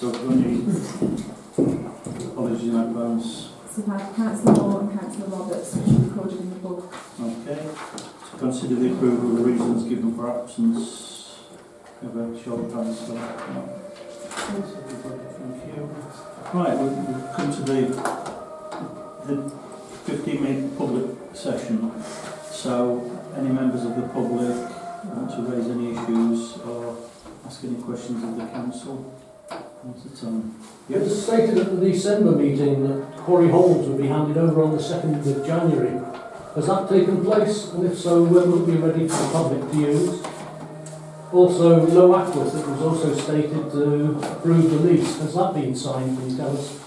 So we've got any apologies in advance? So we've had Councillor Moore and Councillor Roberts, which are recorded in the book. Okay. To consider the approval of the reasons given for absence. Have a show of hands for that. No. Thank you. Right, we've come to the 15-minute public session. So, any members of the public want to raise any issues or ask any questions of the council? What's the time? It was stated at the December meeting that quarry holds would be handed over on the 2nd of January. Has that taken place? And if so, when will it be ready for the public to use? Also, Low Ackworth, it was also stated to approve the lease. Has that been signed? Can you tell us?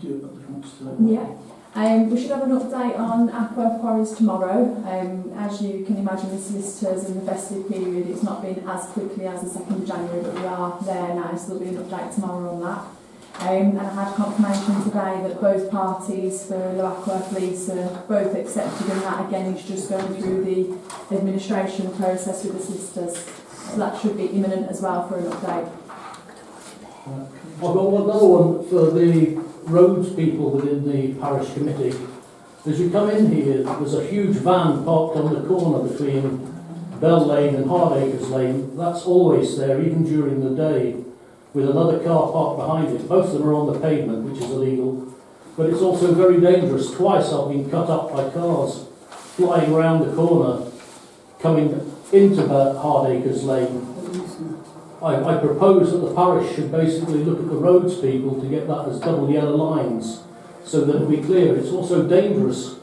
Do you want to say? Yeah. We should have an update on Ackworth quarries tomorrow. As you can imagine, the solicitors in the festive period, it's not been as quickly as the 2nd of January, but we are there now, so there'll be an update tomorrow on that. And I had confirmation today that both parties for the Ackworth lease are both accepted, and that again is just going through the administration process with the solicitors. So that should be imminent as well for an update. I've got another one for the roads people within the parish committee. As you come in here, there's a huge van parked on the corner between Bell Lane and Hardacres Lane. That's always there, even during the day, with another car parked behind it. Both of them are on the pavement, which is illegal, but it's also very dangerous. Twice I've been cut up by cars flying around the corner, coming into Hardacres Lane. I propose that the parish should basically look at the roads people to get that as double yellow lines, so that it'll be clear. It's also dangerous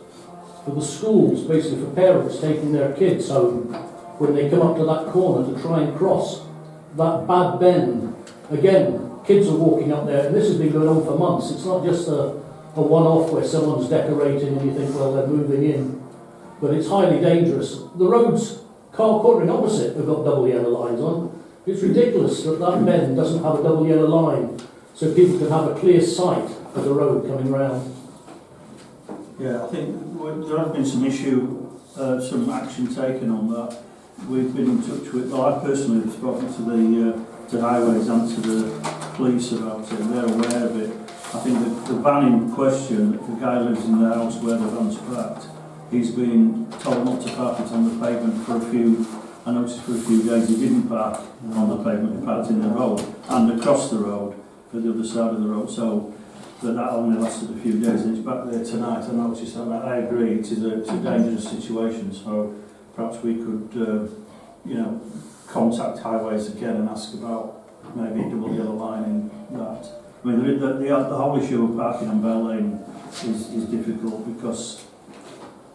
for the schools, basically for parents taking their kids home when they come up to that corner to try and cross that bad bend. Again, kids are walking up there, and this has been going on for months. It's not just a one-off where someone's decorating and you think, well, they're moving in, but it's highly dangerous. The roads, car cornering opposite, have got double yellow lines on. It's ridiculous that that bend doesn't have a double yellow line, so people can have a clear sight of the road coming round. Yeah, I think there has been some action taken on that. We've been in touch with, well, I personally have spoken to Highways and to the police about it, and they're aware of it. I think the van in question, the guy lives in the house where the van's parked. He's been told not to park it on the pavement for a few days he didn't park on the pavement, he parked in the road and across the road for the other side of the road, so that only lasted a few days, and it's back there tonight. I noticed that. I agree, it's a dangerous situation, so perhaps we could contact Highways again and ask about maybe double yellow line in that. I mean, the whole issue of parking on Bell Lane is difficult, because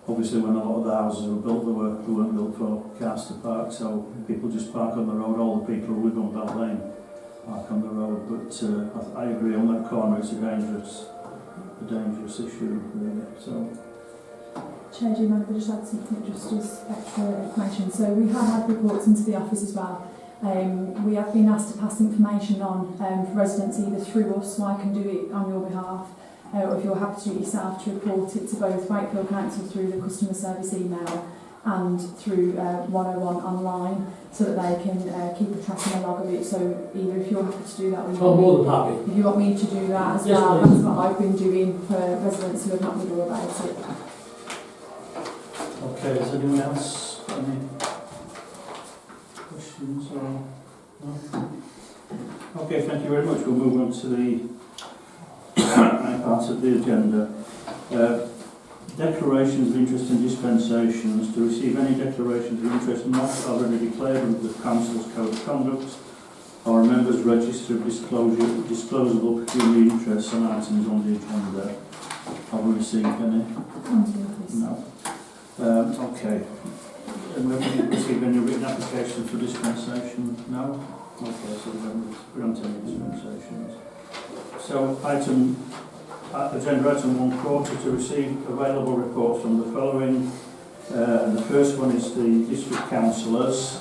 obviously when a lot of the houses were built, they weren't built for cars to park, so people just park on the road. All the people who live on Bell Lane park on the road, but I agree, on that corner it's a dangerous issue, really. So. Chair, do you mind if I just add something just as extra information? So we have had reports into the office as well. We have been asked to pass information on for residents either through us, so I can do it on your behalf, or if you're happy to do it yourself, to report it to both Wakefield Council through the customer service email and through 101 online, so that they can keep a track and a log of it. So either if you're happy to do that, or I'm more than happy. if you want me to do that as Yes, well, please. that's what I've been doing for residents who have not been aware about it. Okay, has anyone else got any questions or no? Okay, thank you very much. We'll move on to the part of the agenda. Declarations of interest and dispensations. To receive any declarations of interest not already declared under the Council's Code of Conduct or a member's register of disclosable pecuniary interests on items on the agenda. Have we received any? No. Okay. And have we received any written applications for dispensation? No? Okay, so we haven't granted any dispensations. So agenda item 1/4, to receive available reports from the following. And the first one is the district councillors.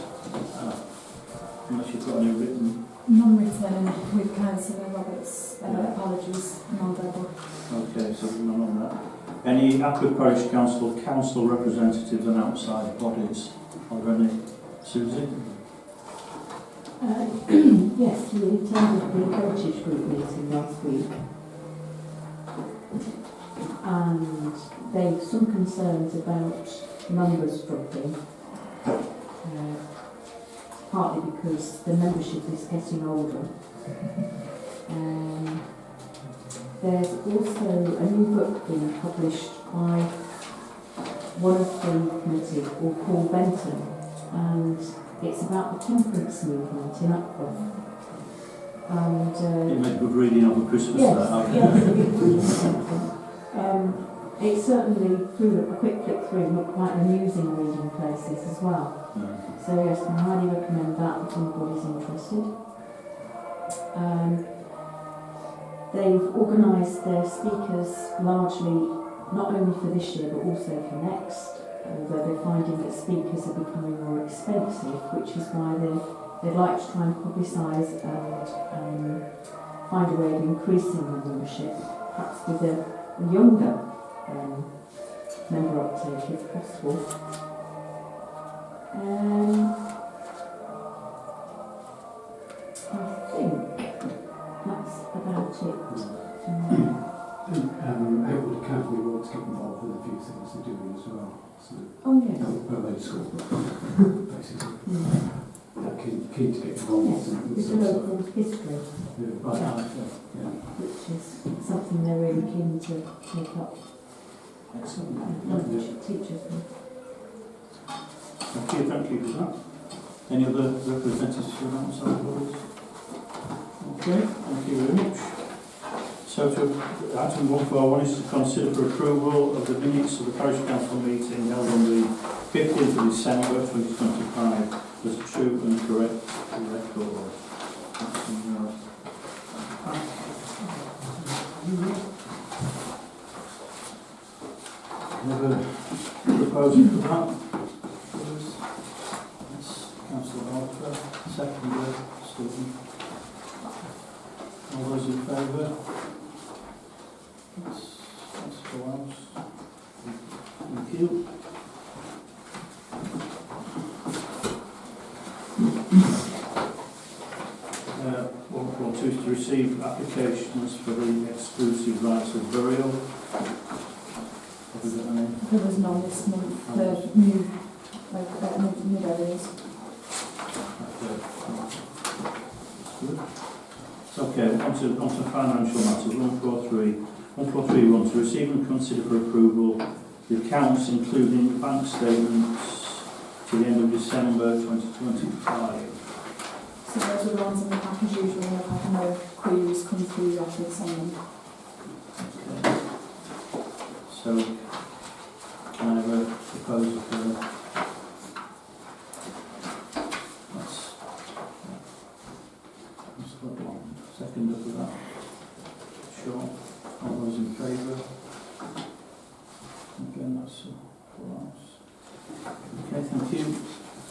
Unless you've got any written. Non-written, and with Councillor Roberts' apologies, non-verbal. Okay, so none on that. Any Ackworth Parish Council representatives and outside bodies? Are there any? Susie? Yes, we attended the Heritage Group meeting last week, and they've some concerns about numbers dropping, partly because the membership is getting older. There's also a new book being published by one of the committee called Paul Benton, and it's about the temperance movement in Ackworth. And It made good reading over Christmas. yes, That, it certainly, through a quick flick through, looked quite amusing reading places as well. yeah. So yes, I highly recommend that if anybody's interested. They've organised their speakers largely not only for this year but also for next, although they're finding that speakers are becoming more expensive, which is why they'd like to try and publicise and find a way of increasing the membership, perhaps with a younger member uptake if possible. I think that's about it. Ackworth Academy want to get involved with a few things they're doing as well. So, Oh yes. Berlin School, basically. Mm. Keen to get involved Yes, with it's a some stuff. local history, Yeah, right. Yeah. which is something they're really keen to take up. Excellent. Teachers. Thank you for that. Any other representatives from outside boards? Okay, thank you very much. So to item 141 is to consider for approval of the minutes of the Parish Council meeting held on the 15th of December 2025 as true and correct record. Another proposal for that? Yes, Councillor Alfred, second, Stephen. All those in favour? That's for us. Thank you. One two is to receive applications for the exclusive rights of burial. Have we got any? There was none this month, the new areas. Okay, on to financial matters. 143.1 to receive and consider for approval the accounts including bank statements to the end of December 2025. So those are the ones in the pack as usual, and I've had no queries come through the office on them. Okay. So, can I have a proposal for that? That's got one. Second up with that. Sure. All those in favour? Again, that's for us. Okay, thank you.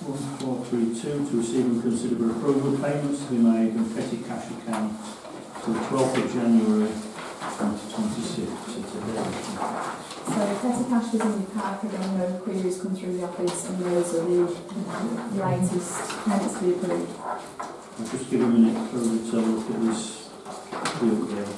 1432 to receive and consider for approval payments to be made in petty cash accounts to the 12th of January 2026. So today. So the petty cash was in the pack, again no queries come through the office, and those are the latest payments to be approved. I'll just give a minute for everybody to have a look at this update.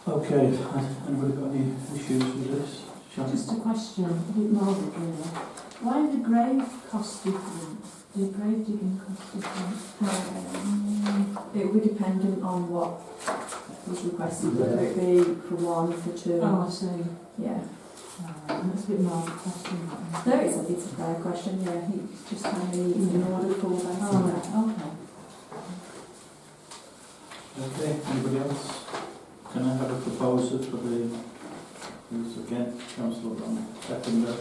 Okay, has anybody got any issues with this? Sharon? Just a question, a bit morbid really. Why are the grave costs different? The grave digging costs different? It will be dependent on what was requested, whether it be for one, for two. Oh, I see. Yeah. That's a bit morbid question. That No, it's a fair question, yeah. He's just telling me it's in order for that. one. Oh, okay. Okay, anybody else? Can I have a proposer for the, who's again, Councillor Brown, seconder?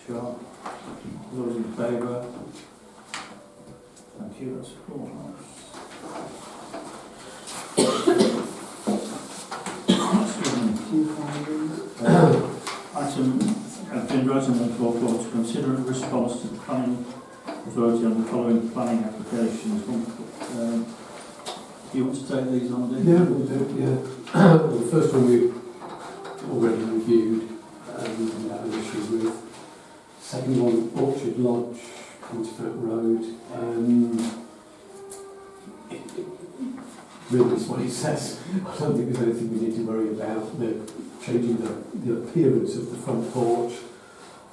Sure. Those in favour? Thank you, that's four. Item, agenda item 144, to consider a response to the planning authority on the following planning applications. Do you want to take these on, Dick? Yeah, we'll do, yeah. Well, the first one we've already reviewed, we had an issue with. Second one, Orchard Lodge, Pontific Road. Really is what it says. I don't think there's anything we need to worry about. They're changing the appearance of the front porch,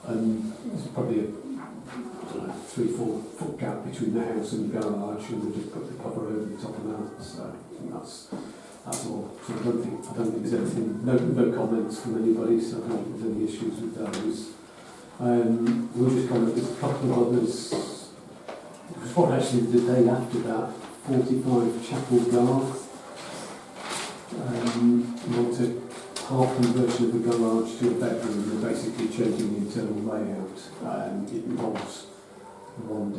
and there's probably a 3-4 foot gap between the house and the garage, and they just put the cover over the top of that. So I think that's all. So I don't think there's anything. No comments from anybody. So I don't think there's any issues with those. We'll just comment. There's a couple of others. It was what actually the day after that. 45 Chapel Garth. We want a half conversion of the garage to a bedroom. They're basically changing the internal layout. It involves one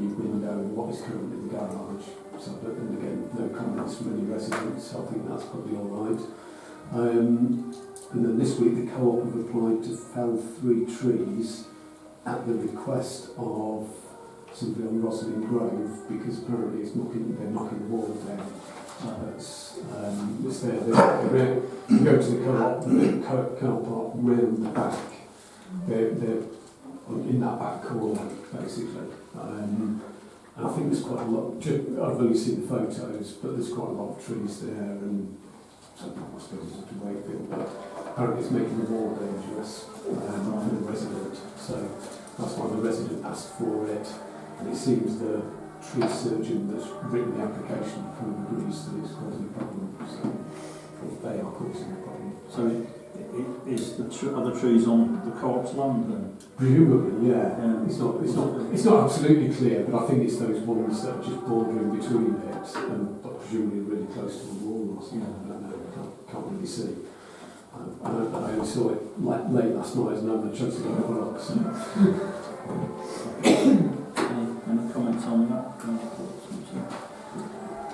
new window in what is currently the garage. So, and again, no comments from any residents. So I think that's probably all right. And then this week, the co-op have applied to fell 3 trees at the request of somebody on Rosalind Grove, because apparently they're knocking the wall down. It's there. You go to the car park round the back. They're in that back corner, basically. And I think there's quite a lot. I've only seen the photos, but there's quite a lot of trees there, and some I suppose it's a Wakefield, but apparently it's making the wall dangerous for the resident. So that's why the resident asked for it. And it seems the tree surgeon that's written the application kind of agrees that it's causing a problem. So they are causing a problem. So is the other trees on the co-op's land then? Presumably, yeah. It's not absolutely clear, but I think it's those ones that are just bordering between it, and but presumably really close to the wall or something. I don't know. Can't really see. I only saw it late last night, and I haven't had a chance to go have a look. So. Any comments on that?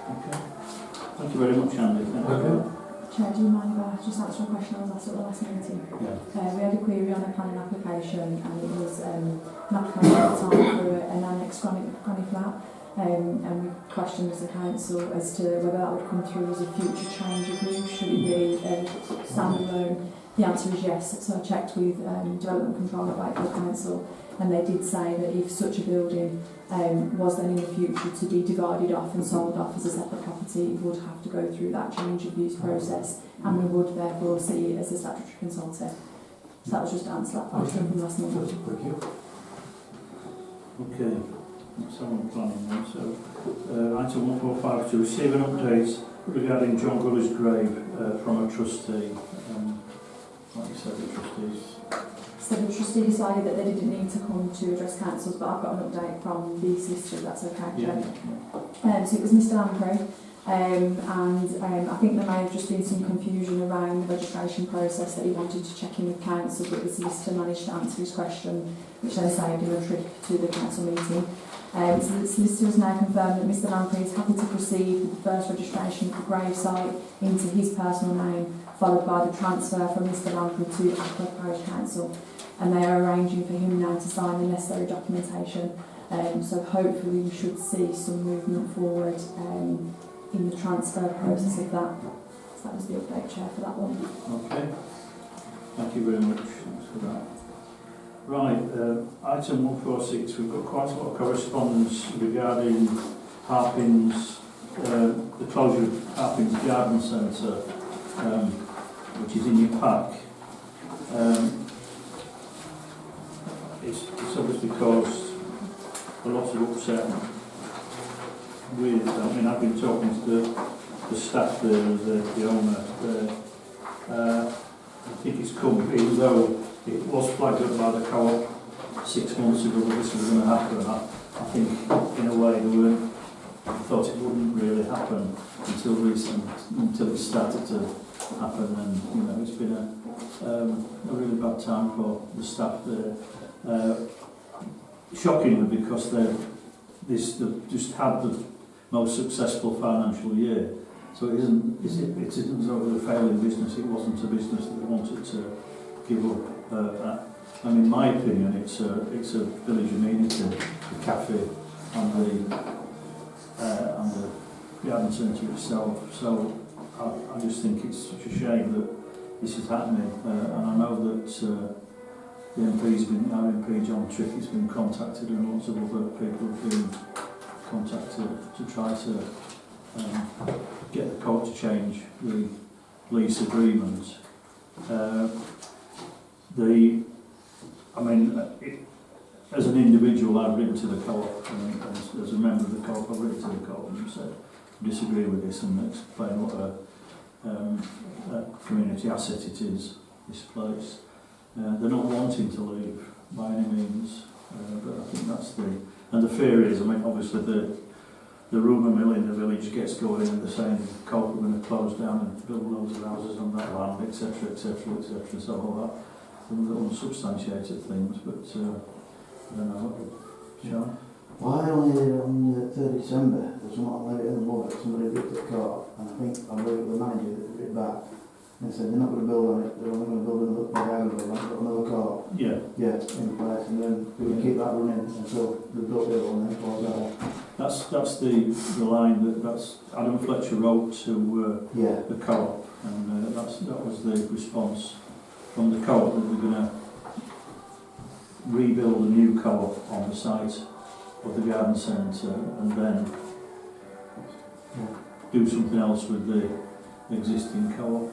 Okay. Thank you very much, Andy. Thank you. Okay. Chair, do you mind if I just answer a question I was asked at the last meeting? Yeah. We had a query on a planning application, and it was an application at the time for an annex granny flat, and we questioned as a council as to whether that would come through as a future change of use. Should it be standalone? The answer is yes. So I checked with Development Control at Wakefield Council, and they did say that if such a building was then in the future to be divided off and sold off as a separate property, it would have to go through that change of use process, and we would therefore see it as a statutory consultant. So that was just to answer that question from last month. Thank you. Okay. So on planning then. So item 145, to receive an update regarding John Gully's grave from a trustee. Like you said, the trustees. So the trustee decided that they didn't need to come to address councils, but I've got an update from the solicitor, that's okay. Yeah. So it was Mr Lamprey, and I think there may have just been some confusion around the registration process that he wanted to check in with council, but the solicitor managed to answer his question, which then saved him a trip to the council meeting. So the solicitor has now confirmed that Mr Lamprey is happy to proceed with the first registration of the grave site into his personal name, followed by the transfer from Mr Lamprey to Ackworth Parish Council. And they are arranging for him now to sign the necessary documentation. So hopefully we should see some movement forward in the transfer process of that. So that was the update, Chair, for that one. Okay. Thank you very much. Thanks for that. Right, item 146, we've got quite a lot of correspondence regarding Harpin's, the closure of Harpin's Garden Centre. which is in your pack, it's obviously caused a lot of upset with, I mean, I've been talking to the staff there, the owner there. I think it's come, even though it was flagged up by the co-op 6 months ago that this was going to happen, I think in a way they thought it wouldn't really happen until recent, until it started to happen, and you know, it's been a really bad time for the staff there. Shockingly, because they've just had the most successful financial year, so it isn't as though it was a failing business. It wasn't a business that they wanted to give up. And in my opinion, it's a village amenity, the cafe and the garden centre itself. So I just think it's such a shame that this is happening, and I know that the our MP John Trick has been contacted, and lots of other people have been contacted to try to get the court to change the lease agreement. As an individual, I've written to the co-op, and as a member of the co-op, I've written to the co-op and said I disagree with this and explain what a community asset it is, this place. They're not wanting to leave by any means, but I think that's and the fear is, I mean, obviously the rumour mill in the village gets going and they're saying the co-op are going to close down and build loads of houses on that land, etc., etc., etc., so all that. Some of the unsubstantiated things, but I don't know. Sean? Why only on the 3rd of December, there's not late in the morning, somebody ripped the car, and I think I believe the manager that ripped it back, and they said they're not going to build on it, they're only going to build another ground, they've got another car, Yeah. yeah, in place, and then we would keep that running until they built the other one, then close that off. That's the line that's Adam Fletcher wrote to the co-op, and that was the response from the co-op, that they're going to rebuild a new co-op on the site of the garden centre and then do something else with the existing co-op.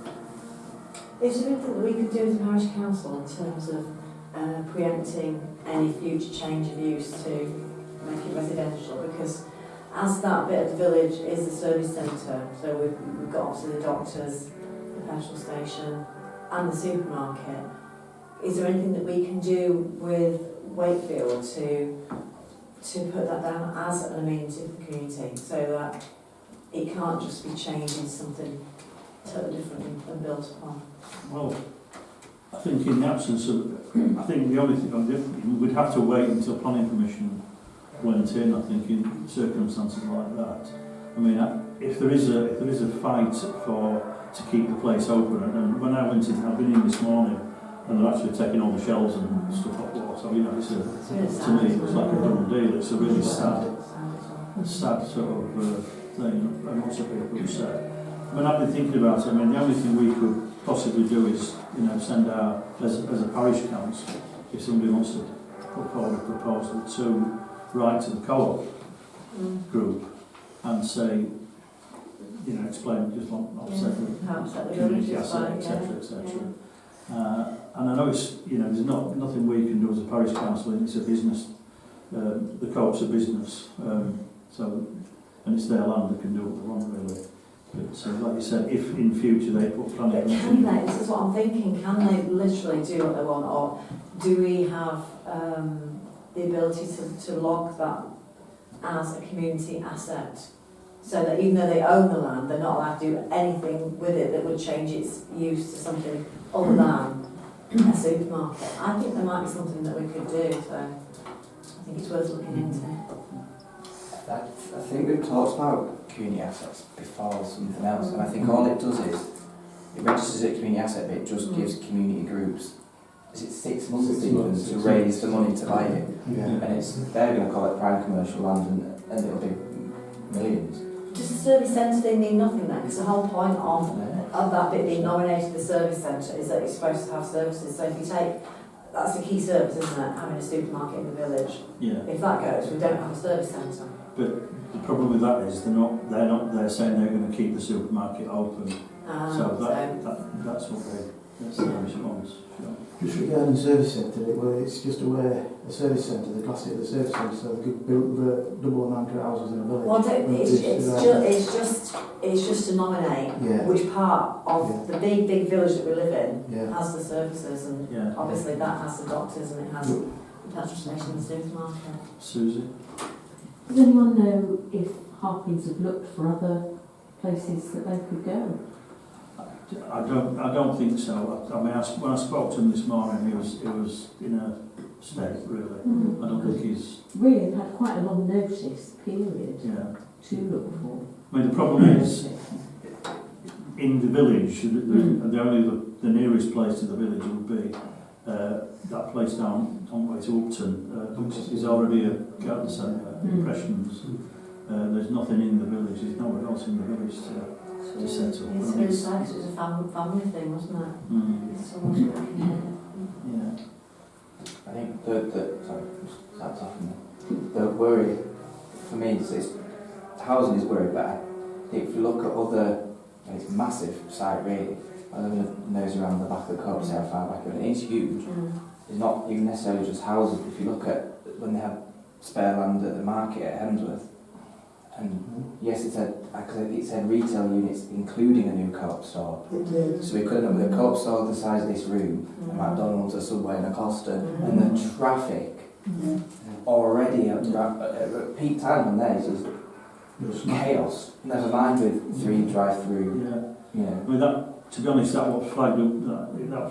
Is there anything that we could do as a parish council in terms of preempting any future change of use to make it residential? Because as that bit of the village is the service centre, so we've got obviously the doctors, the petrol station and the supermarket, is there anything that we can do with Wakefield to put that down as an amenity for the community, so that it can't just be changed into something totally different and built upon? Well, I think in the absence of, I think the only thing, we'd have to wait until planning permission went in, I think, in circumstances like that. I mean, if there is a fight to keep the place open, and when I went in, I've been in this morning, and they're actually taking all the shelves and stuff off the wall, so you know, to me it was like a done deal. It's a really sad sort of thing, and lots of people have said. When I've been thinking about it, I mean, the only thing we could possibly do is, you know, send our, as a parish council, if somebody wants to put forward a proposal to write to the co-op group and say, you know, explain just not upset the community asset, etc., etc. And I know it's, you know, there's nothing we can do as a parish council, and it's a business. The co-op's a business, so, and it's their land, they can do what they want, really. But like you said, if in future they put planning permission... Can they, this is what I'm thinking, can they literally do what they want, or do we have the ability to log that as a community asset, so that even though they own the land, they're not allowed to do anything with it that would change its use to something other than a supermarket? I think there might be something that we could do, so I think it's worth looking into. I think we've talked about community assets before something else, and I think all it does is it registers it community asset, but it just gives community groups, is it 6 months even, to raise the money to buy it, and they're going to call it prime commercial land, and it'll be millions. Does the service centre thing mean nothing then? Because the whole point of that bit being nominated the service centre is that it's supposed to have services. So if you take, that's a key service, isn't it? Having a supermarket in the village. Yeah. If that goes, we don't have a service centre. But the problem with that is they're saying they're going to keep the supermarket open That's what that's the response. Sure. Just regarding service centre, it's just a service centre, the class of the service centre, so they could build the double amount of houses in a village. Well, it's just to nominate Yeah. which part of the big village that we live in Yeah. has the services, and Yeah. obviously that has the doctors and it has the petrol station and the supermarket. Susie? Does anyone know if Harpins have looked for other places that they could go? I don't think so. I mean, when I spoke to him this morning, he was in a state, really. I don't think he's... Really, they've had quite a long notice period Yeah. to look for. I mean, the problem is, in the village, the nearest place to the village would be that place down on way to Upton, which is already a garden centre, Impressions. There's nothing in the village, there's nowhere else in the village to set up. It's really sad 'cause it was a family thing, wasn't it? It's so much working Yeah. I think the worry for me is housing is worried, but I think if you look at other, it's a massive site really. I don't know nose around the back of the co-op, see how far back it is huge. It's not even necessarily just houses. If you look at when they have spare land at the market at Hemsworth, and yes, it said retail units including a new co-op store. So we could end up with a co-op store the size of this room, a McDonald's, a Subway and a Costa, and the traffic already at peak time on there is just chaos. Never mind with 3 drive-through. Yeah. You know. I mean, that, to be honest, that what flagged up, that